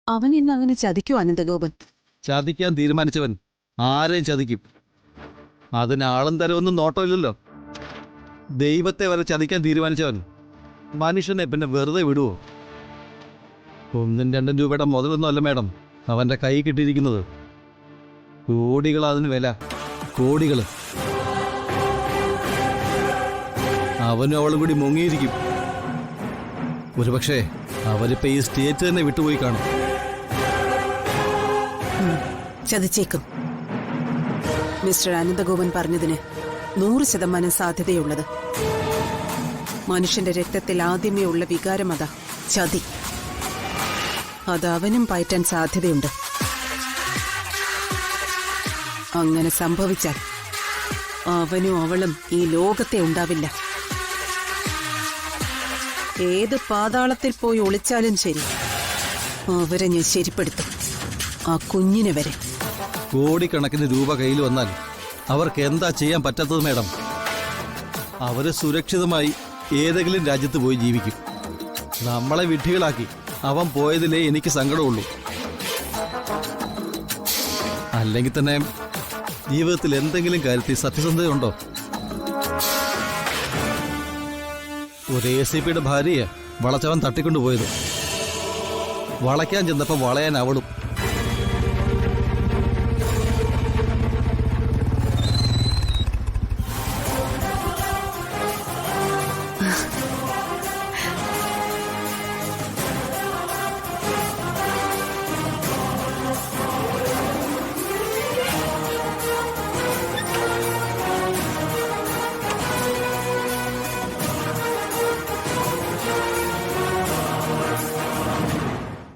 അവൻ ഇന്ന് അങ്ങനെ ചതിക്കൂ അനന്തഗോപൻ? ചതിക്കാൻ തീരുമാനിച്ചവൻ ആരെയും ചതിക്കും. അതിന് ആളും തരവൊന്നും നോട്ടമില്ലല്ലോ. ദൈവത്തെ വരെ ചതിക്കാൻ തീരുമാനിച്ചവൻ മനുഷ്യനെ പിന്നെ വെറുതെ വിടുവോ? 1-2 രൂപയുടെ മുതലൊന്നും അല്ല മേഡം അവൻ്റെ കൈ കിട്ടിയിരിക്കുന്നത്. കോടികൾ അതിന് വില, കോടികൾ. അവനും അവളും കൂടി മുങ്ങിയിരിക്കും. ഒരുപക്ഷെ അവരിപ്പോ ഈ സ്റ്റേറ്റ് തന്നെ വിട്ടുപോയി കാണും. ചതിച്ചേക്കും. മിസ്റ്റർ അനന്തഗോപൻ പറഞ്ഞതിന് 100% സാധ്യതയുള്ളത്. മനുഷ്യന്റെ രക്തത്തിൽ ആദ്യമേ ഉള്ള വികാരം അതാ, ചതി. അത് അവനും പയറ്റാൻ സാധ്യതയുണ്ട്. അങ്ങനെ സംഭവിച്ചാൽ അവനും അവളും ഈ ലോകത്തെ ഉണ്ടാവില്ല. ഏത് പാതാളത്തിൽ പോയി ഒളിച്ചാലും ശരി, അവരെ ഞാൻ ശരിപ്പെടുത്തും, ആ കുഞ്ഞിനെ വരെ. കോടിക്കണക്കിന് രൂപ കയ്യിൽ വന്നാൽ അവർക്ക് എന്താ ചെയ്യാൻ പറ്റാത്തത് മേഡം? അവര് സുരക്ഷിതമായി ഏതെങ്കിലും രാജ്യത്ത് പോയി ജീവിക്കും. നമ്മളെ വിഡ്ഢികളാക്കി അവൻ പോയതിലേ എനിക്ക് സങ്കടമുള്ളൂ. അല്ലെങ്കിൽ തന്നെ ജീവിതത്തിൽ എന്തെങ്കിലും കാര്യത്തിൽ സത്യസന്ധതയുണ്ടോ? ഒരു ACPയുടെ ഭാര്യയെ വളച്ചവൻ തട്ടിക്കൊണ്ടുപോയത്. വളയ്ക്കാൻ ചെന്നപ്പോൾ വളയാൻ അവളും.